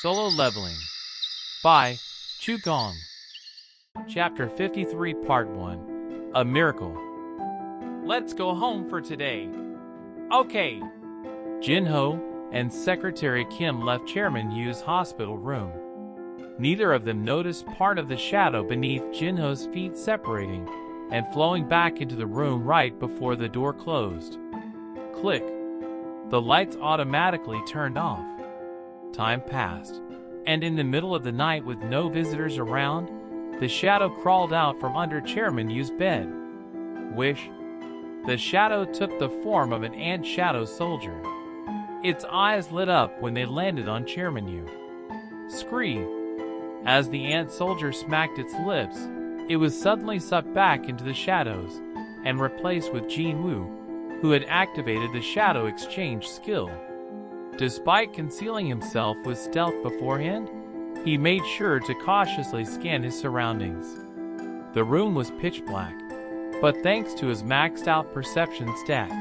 Solo Leveling by Chu Gong. Chapter 53 Part 1 A Miracle. Let's go home for today. Okay. Jin-ho and Secretary Kim left Chairman Yu's hospital room. Neither of them noticed part of the shadow beneath Jin-ho's feet separating and flowing back into the room right before the door closed. Click. The lights automatically turned off. Time passed, and in the middle of the night with no visitors around, the shadow crawled out from under Chairman Yu's bed. Wish. The shadow took the form of an ant shadow soldier. Its eyes lit up when they landed on Chairman Yu. Scree. As the ant soldier smacked its lips, it was suddenly sucked back into the shadows and replaced with Jin Woo, who had activated the shadow exchange skill. Despite concealing himself with stealth beforehand, he made sure to cautiously scan his surroundings. The room was pitch black, but thanks to his maxed out perception stat,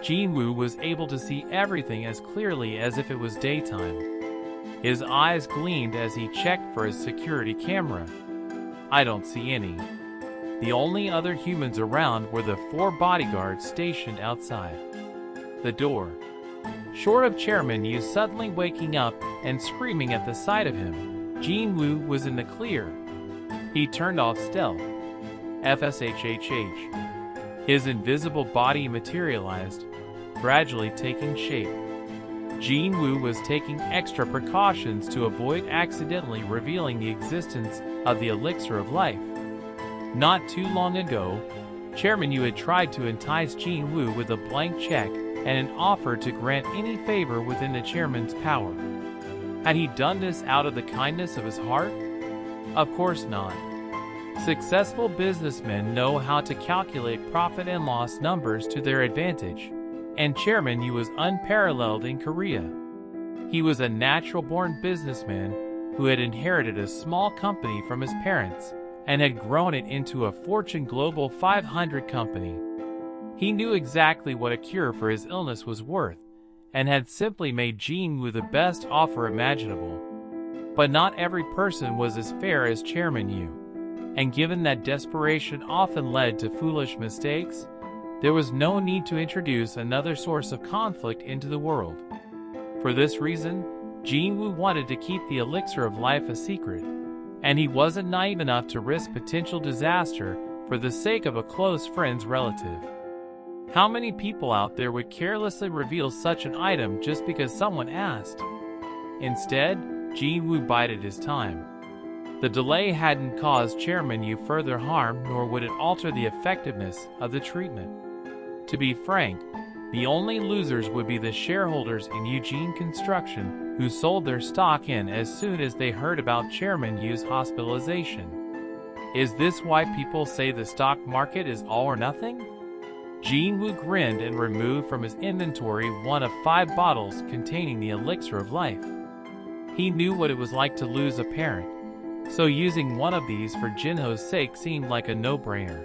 Jin Woo was able to see everything as clearly as if it was daytime. His eyes gleamed as he checked for his security camera. I don't see any. The only other humans around were the 4 bodyguards stationed outside the door. Short of Chairman Yu suddenly waking up and screaming at the sight of him, Jin Woo was in the clear. He turned off stealth. FSHHH. His invisible body materialized, gradually taking shape. Jin Woo was taking extra precautions to avoid accidentally revealing the existence of the elixir of life. Not too long ago, Chairman Yu had tried to entice Jin Woo with a blank check and an offer to grant any favor within the chairman's power. Had he done this out of the kindness of his heart? Of course not. Successful businessmen know how to calculate profit and loss numbers to their advantage, and Chairman Yu was unparalleled in Korea. He was a natural-born businessman who had inherited a small company from his parents and had grown it into a Fortune Global 500 company. He knew exactly what a cure for his illness was worth, and had simply made Jin Woo the best offer imaginable. But not every person was as fair as Chairman Yu, and given that desperation often led to foolish mistakes, there was no need to introduce another source of conflict into the world. For this reason, Jin Woo wanted to keep the elixir of life a secret, and he wasn't naive enough to risk potential disaster for the sake of a close friend's relative. How many people out there would carelessly reveal such an item just because someone asked? Instead, Jin Woo bided his time. The delay hadn't caused Chairman Yu further harm, nor would it alter the effectiveness of the treatment. To be frank, the only losers would be the shareholders in Eugene Construction, who sold their stock in as soon as they heard about Chairman Yu's hospitalization. Is this why people say the stock market is all or nothing? Jin Woo grinned and removed from his inventory one of 5 bottles containing the elixir of life. He knew what it was like to lose a parent, so using one of these for Jin-ho's sake seemed like a no-brainer.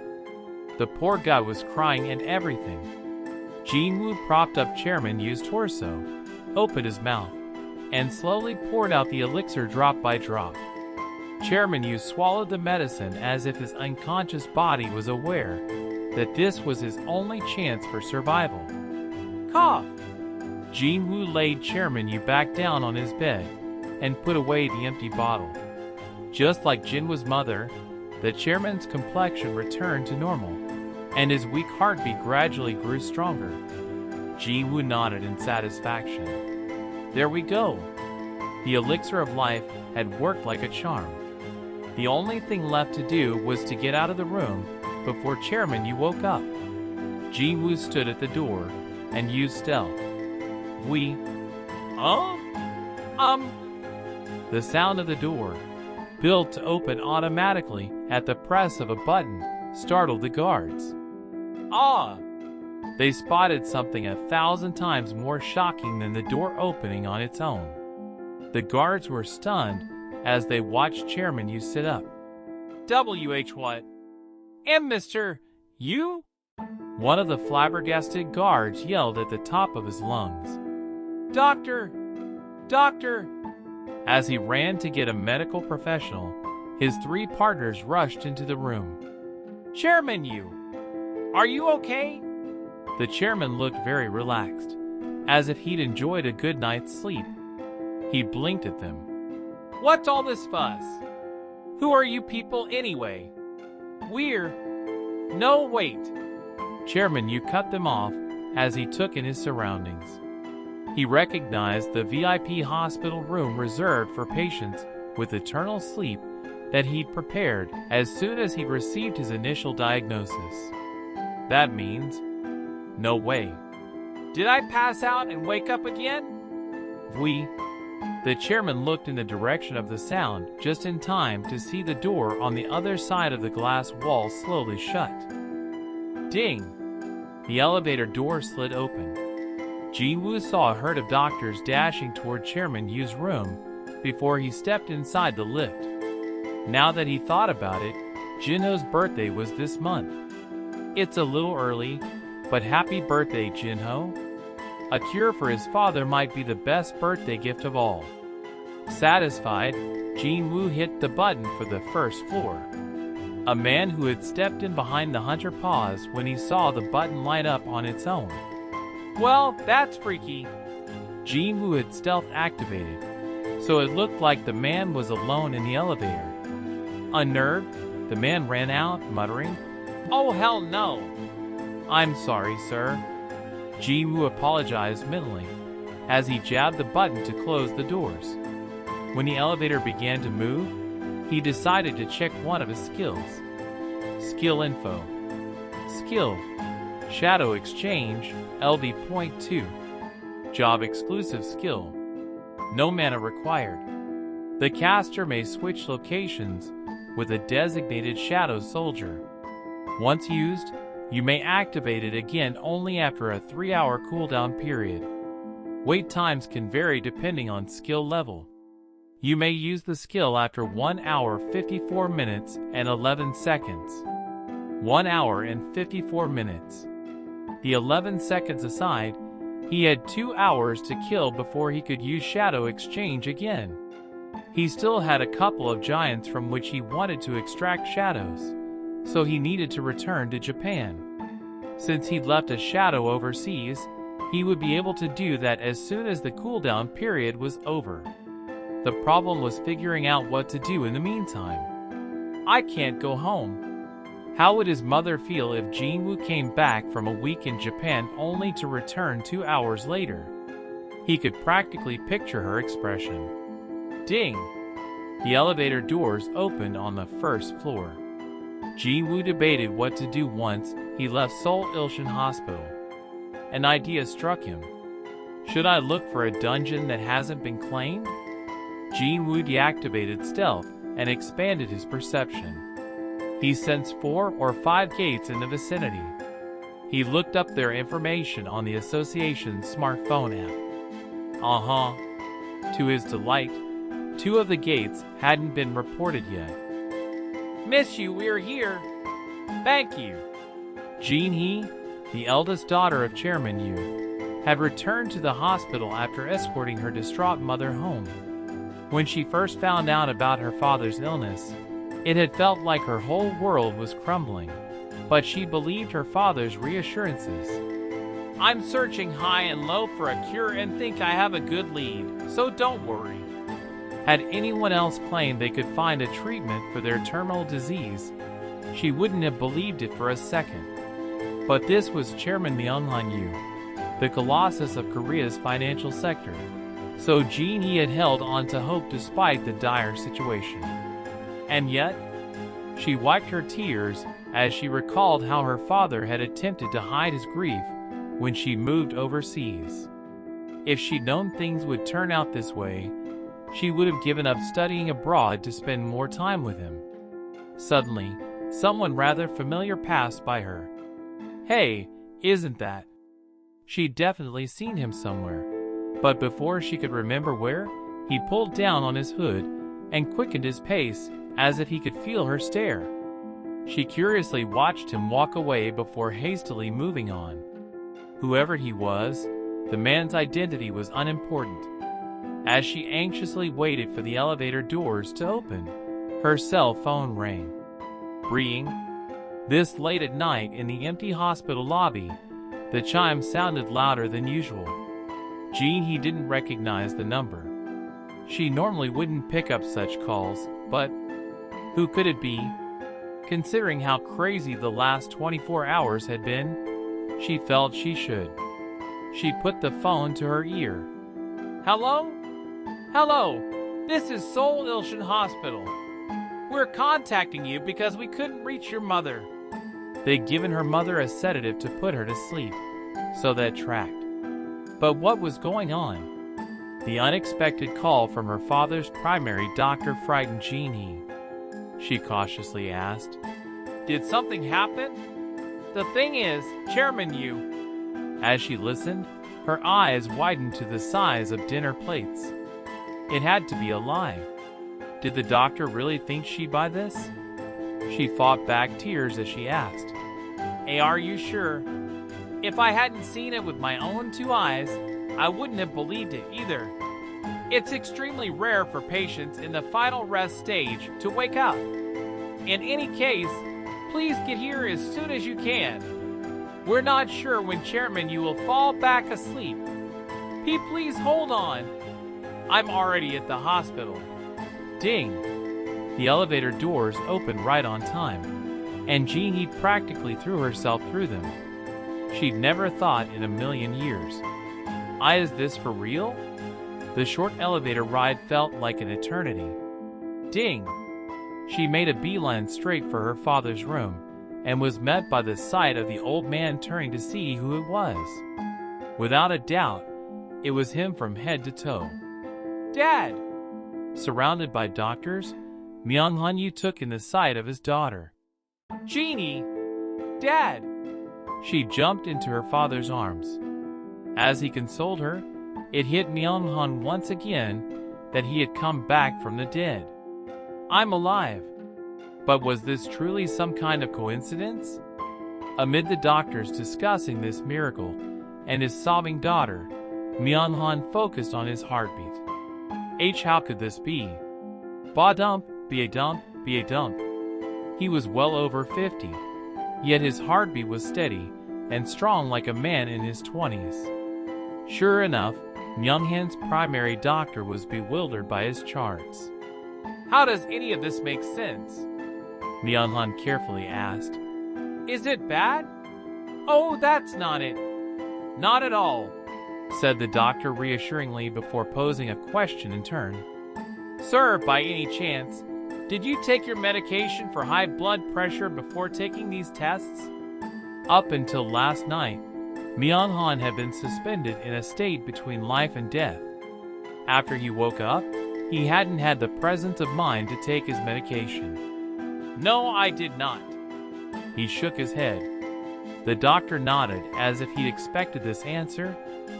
The poor guy was crying and everything. Jin Woo propped up Chairman Yu's torso, opened his mouth, and slowly poured out the elixir drop by drop. Chairman Yu swallowed the medicine as if his unconscious body was aware that this was his only chance for survival. Cough! Jin Woo laid Chairman Yu back down on his bed and put away the empty bottle. Just like Jin Woo's mother, the chairman's complexion returned to normal, and his weak heartbeat gradually grew stronger. Jin Woo nodded in satisfaction. There we go. The elixir of life had worked like a charm. The only thing left to do was to get out of the room before Chairman Yu woke up. Jin Woo stood at the door and used stealth. The sound of the door, built to open automatically at the press of a button, startled the guards. They spotted something 1,000 times more shocking than the door opening on its own. The guards were stunned as they watched Chairman Yu sit up. WH what? And Mr. Yu? One of the flabbergasted guards yelled at the top of his lungs. Doctor! Doctor! As he ran to get a medical professional, his three partners rushed into the room. "Chairman Yu, are you okay?" The chairman looked very relaxed, as if he'd enjoyed a good night's sleep. He blinked at them. "What's all this fuss? Who are you people anyway?" "We're..." "No, wait." Chairman Yu cut them off as he took in his surroundings. He recognized the VIP hospital room reserved for patients with eternal sleep that he'd prepared as soon as he received his initial diagnosis. That means, no way. "Did I pass out and wake up again?" The chairman looked in the direction of the sound just in time to see the door on the other side of the glass wall slowly shut. Ding! The elevator door slid open. Jinwoo saw a herd of doctors dashing toward Chairman Yu's room before he stepped inside the lift. Now that he thought about it, Jinho's birthday was this month. It's a little early, but happy birthday, Jinho. A cure for his father might be the best birthday gift of all. Satisfied, Jinwoo hit the button for the first floor. A man who had stepped in behind the hunter paused when he saw the button light up on its own. "Well, that's freaky." Jinwoo had stealth activated, so it looked like the man was alone in the elevator. Unnerved, the man ran out, muttering, "Oh hell no!" "I'm sorry, sir." Jinwoo apologized mentally as he jabbed the button to close the doors. When the elevator began to move, he decided to check one of his skills. Skill info. Skill: Shadow Exchange, LV.2. Job exclusive skill. No mana required. The caster may switch locations with a designated shadow soldier. Once used, you may activate it again only after a 3-hour cooldown period. Wait times can vary depending on skill level. You may use the skill after 1 hour 54 minutes and 11 seconds. 1 hour and 54 minutes. The 11 seconds aside, he had 2 hours to kill before he could use Shadow Exchange again. He still had a couple of giants from which he wanted to extract shadows, so he needed to return to Japan. Since he'd left a shadow overseas, he would be able to do that as soon as the cooldown period was over. The problem was figuring out what to do in the meantime. I can't go home. How would his mother feel if Jinwoo came back from a week in Japan only to return 2 hours later? He could practically picture her expression. Ding! The elevator doors opened on the first floor. Jinwoo debated what to do once he left Seoul Ilshin Hospital. An idea struck him. Should I look for a dungeon that hasn't been claimed? Jinwoo deactivated stealth and expanded his perception. He sensed 4 or 5 gates in the vicinity. He looked up their information on the association's smartphone app. To his delight, 2 of the gates hadn't been reported yet. "Miss you, we're here." "Thank you." Jin-hee, the eldest daughter of Chairman Yu, had returned to the hospital after escorting her distraught mother home. When she first found out about her father's illness, it had felt like her whole world was crumbling, but she believed her father's reassurances. "I'm searching high and low for a cure and think I have a good lead, so don't worry." Had anyone else claimed they could find a treatment for their terminal disease, she wouldn't have believed it for a second. But this was Chairman Myung-han Yu, the colossus of Korea's financial sector, so Jin-hee had held on to hope despite the dire situation. And yet, she wiped her tears as she recalled how her father had attempted to hide his grief when she moved overseas. If she'd known things would turn out this way, she would have given up studying abroad to spend more time with him. Suddenly, someone rather familiar passed by her. Hey, isn't that? She'd definitely seen him somewhere, but before she could remember where, he pulled down on his hood and quickened his pace as if he could feel her stare. She curiously watched him walk away before hastily moving on. Whoever he was, the man's identity was unimportant. As she anxiously waited for the elevator doors to open, her cell phone rang. Ringing. This late at night in the empty hospital lobby, the chime sounded louder than usual. He didn't recognize the number. She normally wouldn't pick up such calls, but who could it be? Considering how crazy the last 24 hours had been, she felt she should. She put the phone to her ear. Hello? Hello, this is Seoul Ilshin Hospital. We're contacting you because we couldn't reach your mother. They'd given her mother a sedative to put her to sleep, so that tracked. But what was going on? The unexpected call from her father's primary doctor frightened Jeannie. She cautiously asked, "Did something happen?" "The thing is, Chairman Yu." As she listened, her eyes widened to the size of dinner plates. It had to be a lie. Did the doctor really think she'd buy this? She fought back tears as she asked, "Hey, are you sure? If I hadn't seen it with my own two eyes, I wouldn't have believed it either. It's extremely rare for patients in the final rest stage to wake up. In any case, please get here as soon as you can. We're not sure when Chairman Yu will fall back asleep. Please hold on. I'm already at the hospital." Ding! The elevator doors opened right on time, and Jeannie practically threw herself through them. She'd never thought in a million years. Is this for real? The short elevator ride felt like an eternity. Ding! She made a beeline straight for her father's room, and was met by the sight of the old man turning to see who it was. Without a doubt, it was him from head to toe. "Dad!" Surrounded by doctors, Myung-hun took in the sight of his daughter. "Jeannie! Dad!" She jumped into her father's arms. As he consoled her, it hit Myung-hun once again that he had come back from the dead. "I'm alive." But was this truly some kind of coincidence? Amid the doctors discussing this miracle and his sobbing daughter, Myung-hun focused on his heartbeat. How could this be? Ba-dump, be-a-dump, be-a-dump. He was well over 50, yet his heartbeat was steady and strong like a man in his 20s. Sure enough, Myung-han's primary doctor was bewildered by his charts. "How does any of this make sense?" Myung-hun carefully asked. "Is it bad?" "Oh, that's not it." "Not at all," said the doctor reassuringly before posing a question in turn. "Sir, by any chance, did you take your medication for high blood pressure before taking these tests?" Up until last night, Myung-hun had been suspended in a state between life and death. After he woke up, he hadn't had the presence of mind to take his medication. "No, I did not." He shook his head. The doctor nodded as if he'd expected this answer,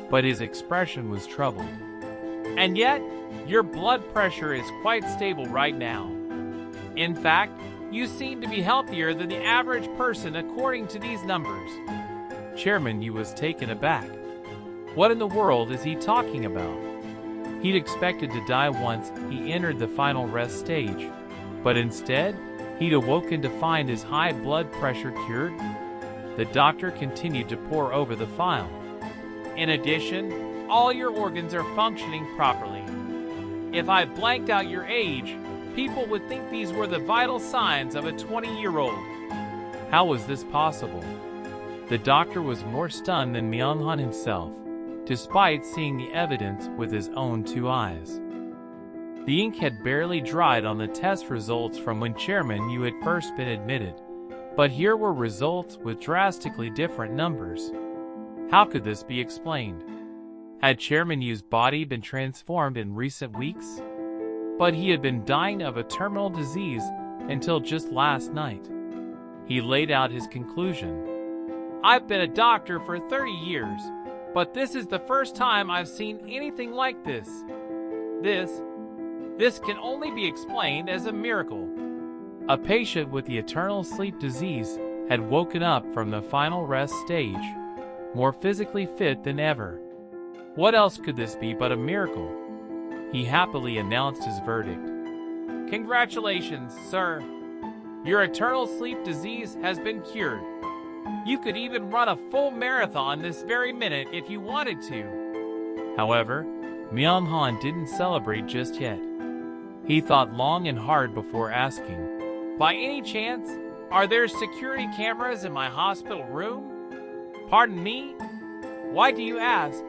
but his expression was troubled. "And yet, your blood pressure is quite stable right now. In fact, you seem to be healthier than the average person according to these numbers." Chairman Yu was taken aback. What in the world is he talking about? He'd expected to die once he entered the final rest stage, but instead, he'd awoken to find his high blood pressure cured. The doctor continued to pore over the file. "In addition, all your organs are functioning properly. If I blanked out your age, people would think these were the vital signs of a 20-year-old. How was this possible? The doctor was more stunned than Myung-hun himself, despite seeing the evidence with his own two eyes. The ink had barely dried on the test results from when Chairman Yu had first been admitted, but here were results with drastically different numbers. How could this be explained? Had Chairman Yu's body been transformed in recent weeks? But he had been dying of a terminal disease until just last night. He laid out his conclusion. "I've been a doctor for 30 years, but this is the first time I've seen anything like this. This can only be explained as a miracle." A patient with the eternal sleep disease had woken up from the final rest stage, more physically fit than ever. What else could this be but a miracle? he happily announced his verdict. "Congratulations, sir. Your eternal sleep disease has been cured. You could even run a full marathon this very minute if you wanted to." However, Myung-han didn't celebrate just yet. He thought long and hard before asking, "By any chance, are there security cameras in my hospital room?" "Pardon me? Why do you ask?"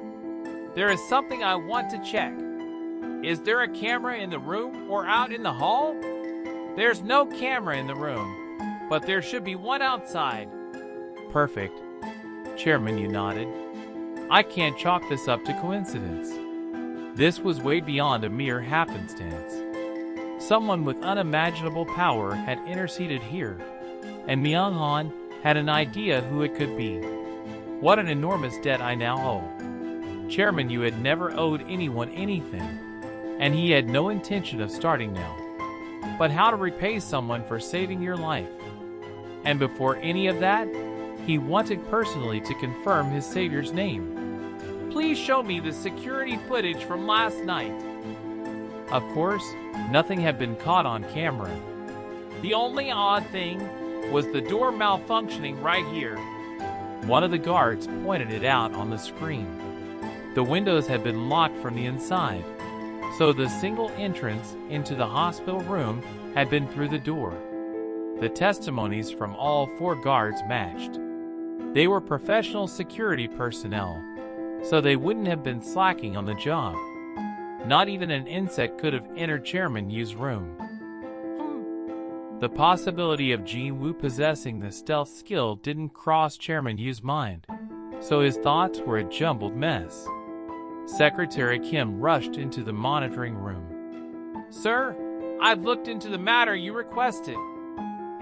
"There is something I want to check. Is there a camera in the room or out in the hall?" "There's no camera in the room, but there should be one outside." "Perfect." Chairman Yu nodded. "I can't chalk this up to coincidence. This was way beyond a mere happenstance. Someone with unimaginable power had interceded here, and Myung-han had an idea who it could be. What an enormous debt I now owe." Chairman Yu had never owed anyone anything, and he had no intention of starting now. But how to repay someone for saving your life? And before any of that, he wanted personally to confirm his savior's name. "Please show me the security footage from last night." Of course, nothing had been caught on camera. "The only odd thing was the door malfunctioning right here." One of the guards pointed it out on the screen. The windows had been locked from the inside, so the single entrance into the hospital room had been through the door. The testimonies from all 4 guards matched. They were professional security personnel, so they wouldn't have been slacking on the job. Not even an insect could have entered Chairman Yu's room. The possibility of Jin-woo possessing the stealth skill didn't cross Chairman Yu's mind, so his thoughts were a jumbled mess. Secretary Kim rushed into the monitoring room. "Sir, I've looked into the matter you requested."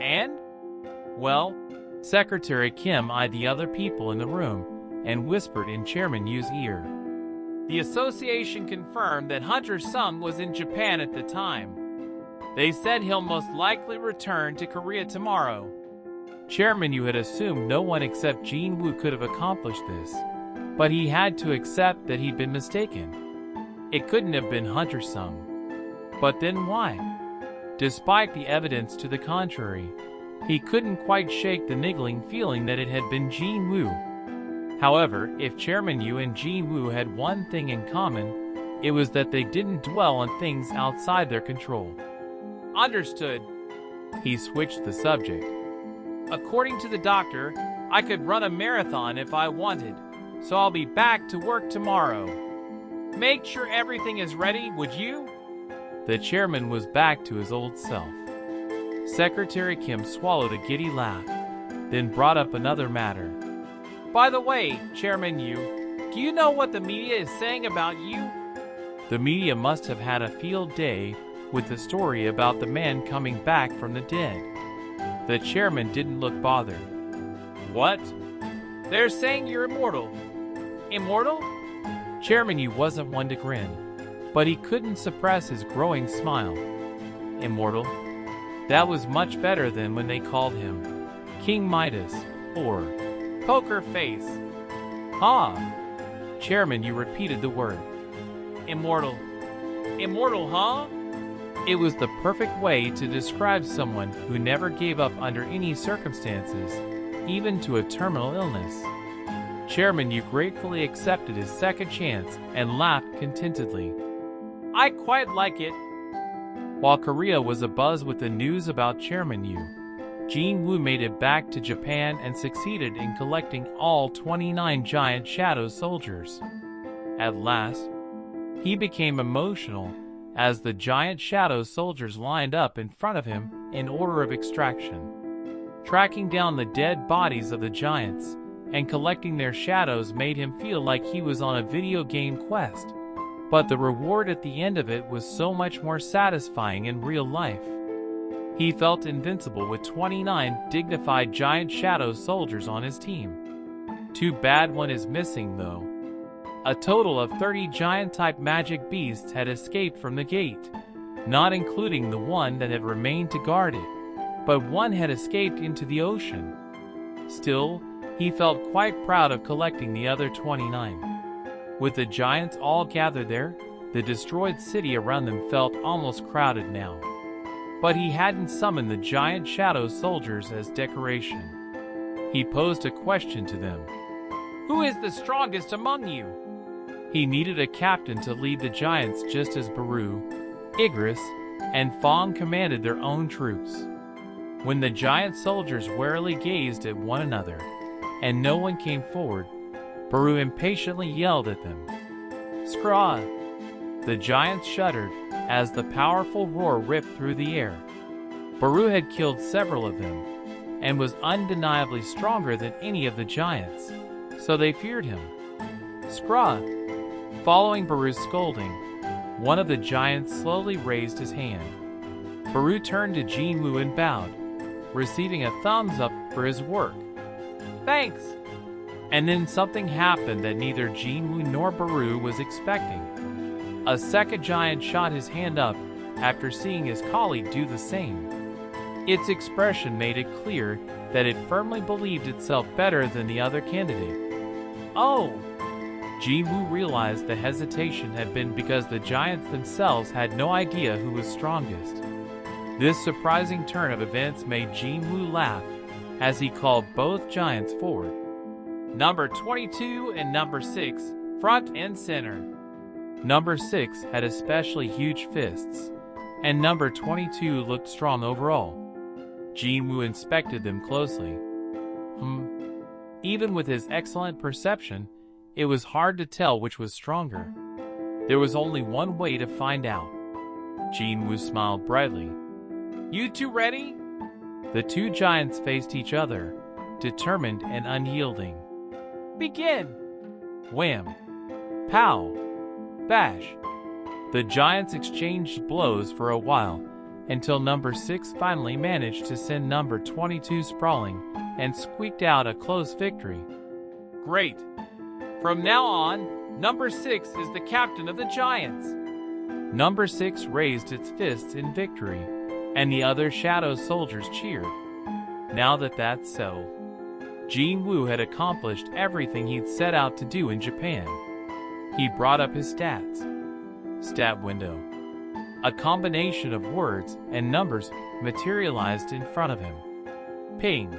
"And?" "Well," Secretary Kim eyed the other people in the room and whispered in Chairman Yu's ear. "The association confirmed that Hunter Sung was in Japan at the time. They said he'll most likely return to Korea tomorrow." Chairman Yu had assumed no one except Jin-woo could have accomplished this, but he had to accept that he'd been mistaken. It couldn't have been Hunter Sung. But then why? Despite the evidence to the contrary, he couldn't quite shake the niggling feeling that it had been Jin-woo. However, if Chairman Yu and Jin-woo had one thing in common, it was that they didn't dwell on things outside their control. "Understood." He switched the subject. "According to the doctor, I could run a marathon if I wanted, so I'll be back to work tomorrow. Make sure everything is ready, would you?" The chairman was back to his old self. Secretary Kim swallowed a giddy laugh, then brought up another matter. "By the way, Chairman Yu, do you know what the media is saying about you?" The media must have had a field day with the story about the man coming back from the dead. The chairman didn't look bothered. "What?" "They're saying you're immortal." "Immortal?" Chairman Yu wasn't one to grin, but he couldn't suppress his growing smile. "Immortal? That was much better than when they called him King Midas or Poker Face." "Ha!" Chairman Yu repeated the word. "Immortal. Immortal, huh?" It was the perfect way to describe someone who never gave up under any circumstances, even to a terminal illness. Chairman Yu gratefully accepted his second chance and laughed contentedly. "I quite like it." While Korea was abuzz with the news about Chairman Yu, Jin-woo made it back to Japan and succeeded in collecting all 29 giant shadow soldiers. At last, he became emotional as the giant shadow soldiers lined up in front of him in order of extraction. Tracking down the dead bodies of the giants and collecting their shadows made him feel like he was on a video game quest, but the reward at the end of it was so much more satisfying in real life. He felt invincible with 29 dignified giant shadow soldiers on his team. Too bad one is missing though. A total of 30 giant-type magic beasts had escaped from the gate, not including the one that had remained to guard it, but one had escaped into the ocean. Still, he felt quite proud of collecting the other 29. With the giants all gathered there, The destroyed city around them felt almost crowded now. But he hadn't summoned the giant shadow soldiers as decoration. He posed a question to them. "Who is the strongest among you?" He needed a captain to lead the giants just as Baru, Igris, and Fong commanded their own troops. When the giant soldiers warily gazed at one another, and no one came forward, Baru impatiently yelled at them. "Scraw!" The giants shuddered as the powerful roar ripped through the air. Baru had killed several of them, and was undeniably stronger than any of the giants, so they feared him. "Scraw!" Following Baru's scolding, one of the giants slowly raised his hand. Baru turned to Jinwoo and bowed, receiving a thumbs up for his work. "Thanks!" And then something happened that neither Jinwoo nor Baru was expecting. A second giant shot his hand up after seeing his colleague do the same. Its expression made it clear that it firmly believed itself better than the other candidate. "Oh!" Jinwoo realized the hesitation had been because the giants themselves had no idea who was strongest. This surprising turn of events made Jinwoo laugh as he called both giants forward. Number 22 and number 6, front and center. Number 6 had especially huge fists, and number 22 looked strong overall. Jinwoo inspected them closely. Even with his excellent perception, it was hard to tell which was stronger. There was only one way to find out. Jinwoo smiled brightly. "You two ready?" The two giants faced each other, determined and unyielding. "Begin!" Wham! Pow! Bash! The giants exchanged blows for a while, until number 6 finally managed to send number 22 sprawling and squeaked out a close victory. "Great! From now on, number 6 is the captain of the giants." Number 6 raised its fists in victory, and the other shadow soldiers cheered. Now that that's settled, Jinwoo had accomplished everything he'd set out to do in Japan. He brought up his stats. Stat window. A combination of words and numbers materialized in front of him. Ping.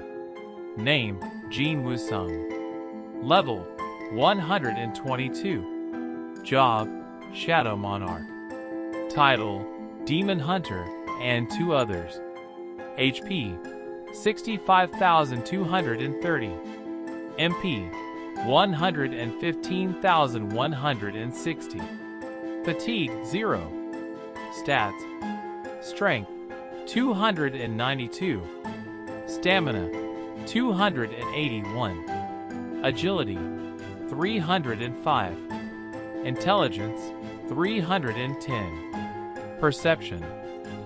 Name, Jinwoo Sung. Level, 122. Job, Shadow Monarch. Title, Demon Hunter, and 2 others. HP, 65,230. MP, 115,160. Fatigue, 0. Stats. Strength, 292. Stamina, 281. Agility, 305. Intelligence, 310. Perception,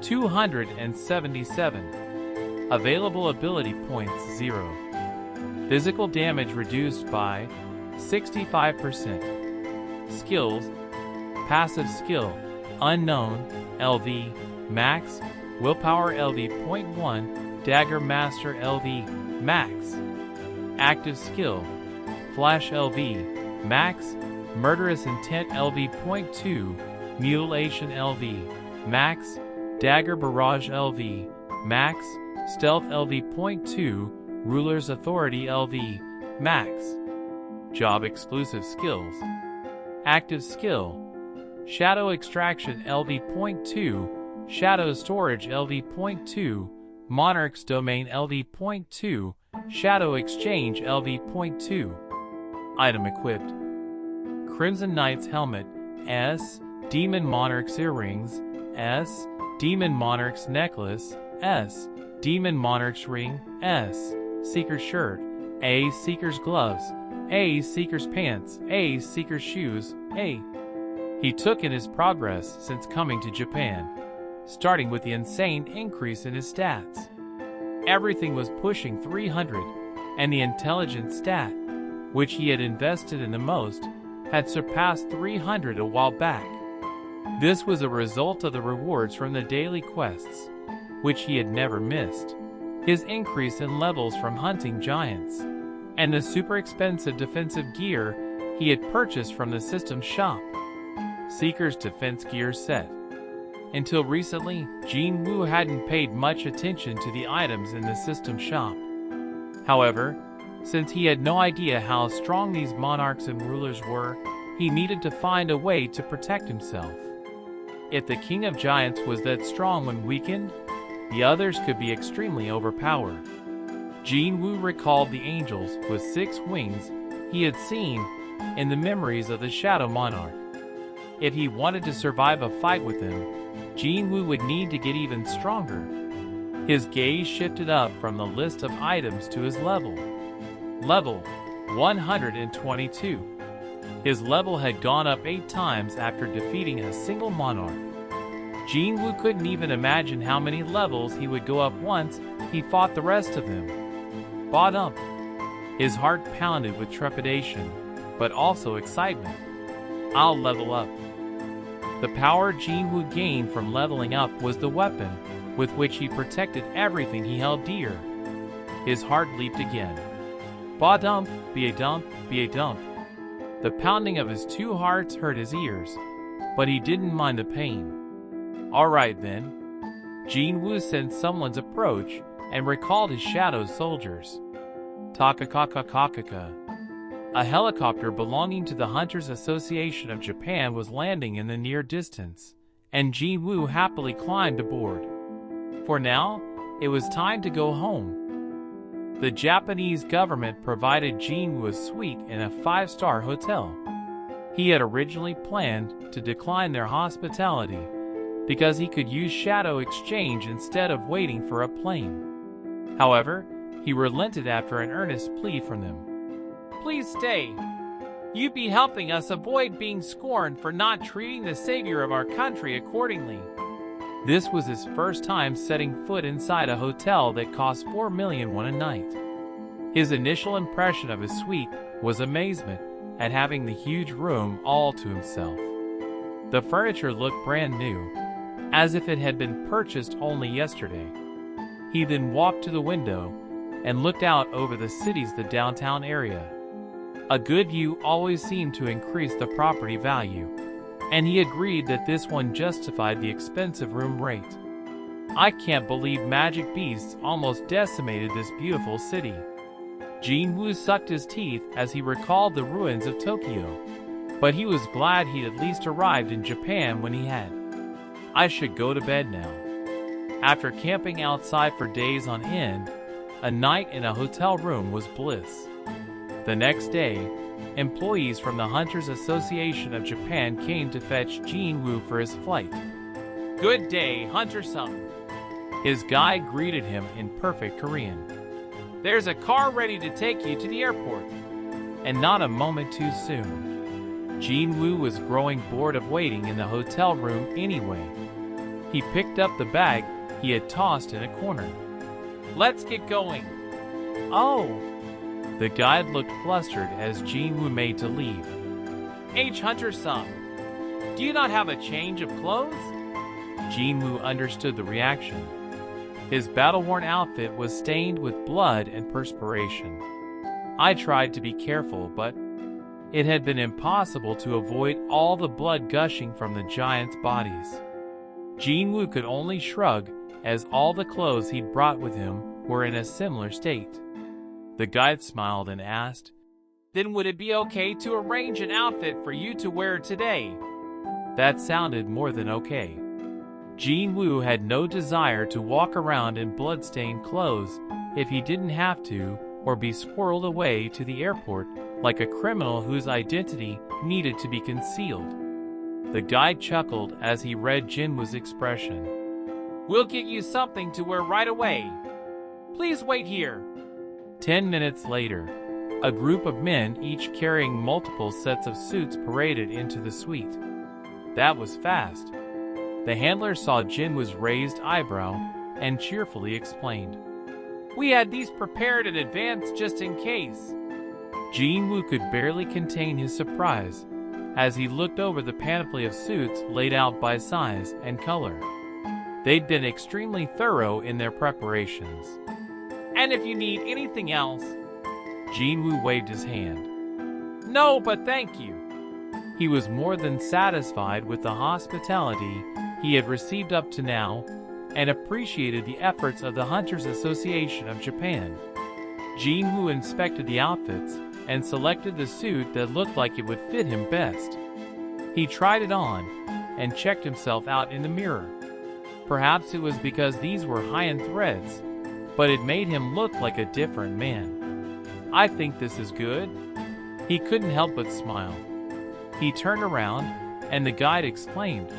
277. Available ability points, 0. Physical damage reduced by 65%. Skills. Passive skill, unknown, LV, max, willpower LV .1, dagger master LV, max. Active skill, flash LV, max, murderous intent LV .2, mutilation LV, max, dagger barrage LV, max, stealth LV .2, ruler's authority LV, max. Job exclusive skills. Active skill, shadow extraction LV .2, shadow storage LV .2, monarch's domain LV .2, shadow exchange LV .2. Item equipped. Crimson Knight's helmet, S. Demon Monarch's earrings, S. Demon Monarch's necklace, S. Demon Monarch's ring, S. Seeker's shirt, A. Seeker's gloves, A. Seeker's pants, A. Seeker's shoes, A. He took in his progress since coming to Japan, starting with the insane increase in his stats. Everything was pushing 300, and the intelligence stat, which he had invested in the most, had surpassed 300 a while back. This was a result of the rewards from the daily quests, which he had never missed, his increase in levels from hunting giants, and the super expensive defensive gear he had purchased from the system shop. Seeker's defense gear set. Until recently, Jin Woo hadn't paid much attention to the items in the system shop. However, since he had no idea how strong these monarchs and rulers were, he needed to find a way to protect himself. If the King of Giants was that strong when weakened, the others could be extremely overpowered. Jin Woo recalled the angels with 6 wings he had seen in the memories of the Shadow Monarch. If he wanted to survive a fight with him, Jin Woo would need to get even stronger. His gaze shifted up from the list of items to his level. Level 122. His level had gone up 8 times after defeating a single monarch. Jin Woo couldn't even imagine how many levels he would go up once he fought the rest of them. Ba-dump. His heart pounded with trepidation, but also excitement. I'll level up. The power Jin Woo gained from leveling up was the weapon with which he protected everything he held dear. His heart leaped again. Ba-dump, be-a-dump, be-a-dump. The pounding of his 2 hearts hurt his ears, but he didn't mind the pain. Alright then. Jin Woo sensed someone's approach and recalled his shadow soldiers. Takakakakakaka. A helicopter belonging to the Hunters Association of Japan was landing in the near distance, and Jin Woo happily climbed aboard. For now, it was time to go home. The Japanese government provided Jin Woo a suite in a 5-star hotel. He had originally planned to decline their hospitality because he could use shadow exchange instead of waiting for a plane. However, he relented after an earnest plea from them. Please stay. You'd be helping us avoid being scorned for not treating the savior of our country accordingly. This was his first time setting foot inside a hotel that cost $4 million a night. His initial impression of his suite was amazement at having the huge room all to himself. The furniture looked brand new, as if it had been purchased only yesterday. He then walked to the window and looked out over the downtown area. A good view always seemed to increase the property value, and he agreed that this one justified the expensive room rate. I can't believe magic beasts almost decimated this beautiful city. Jin Woo sucked his teeth as he recalled the ruins of Tokyo, but he was glad he'd at least arrived in Japan when he had. I should go to bed now. After camping outside for days on end, a night in a hotel room was bliss. The next day, employees from the Hunters Association of Japan came to fetch Jin Woo for his flight. Good day, Hunter-san. His guide greeted him in perfect Korean. There's a car ready to take you to the airport. And not a moment too soon. Jin Woo was growing bored of waiting in the hotel room anyway. He picked up the bag he had tossed in a corner. Let's get going. Oh! The guide looked flustered as Jin Woo made to leave. H. Hunter-san, do you not have a change of clothes? Jin Woo understood the reaction. His battle-worn outfit was stained with blood and perspiration. I tried to be careful, but it had been impossible to avoid all the blood gushing from the giants' bodies. Jin Woo could only shrug as all the clothes he'd brought with him were in a similar state. The guide smiled and asked, Then would it be okay to arrange an outfit for you to wear today? That sounded more than okay. Jin Woo had no desire to walk around in blood-stained clothes if he didn't have to, or be squirreled away to the airport like a criminal whose identity needed to be concealed. The guide chuckled as he read Jin Woo's expression. We'll get you something to wear right away. Please wait here. 10 minutes later, a group of men, each carrying multiple sets of suits, paraded into the suite. That was fast. The handler saw Jin Woo's raised eyebrow and cheerfully explained, We had these prepared in advance just in case. Jin Woo could barely contain his surprise as he looked over the panoply of suits laid out by size and color. They'd been extremely thorough in their preparations. And if you need anything else... Jin Woo waved his hand. No, but thank you. He was more than satisfied with the hospitality he had received up to now, and appreciated the efforts of the Hunters Association of Japan. Jin Woo inspected the outfits and selected the suit that looked like it would fit him best. He tried it on and checked himself out in the mirror. Perhaps it was because these were high-end threads, but it made him look like a different man. "I think this is good." He couldn't help but smile. He turned around, and the guide exclaimed,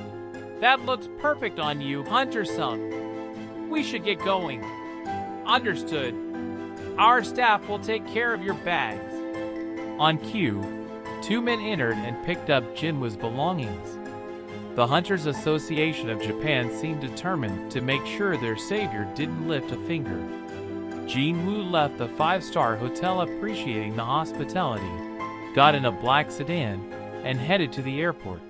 "That looks perfect on you, Hunter-san. We should get going." "Understood. Our staff will take care of your bags." On cue, 2 men entered and picked up Jinwoo's belongings. The Hunters Association of Japan seemed determined to make sure their savior didn't lift a finger. Jinwoo left the 5-star hotel appreciating the hospitality, got in a black sedan, and headed to the airport.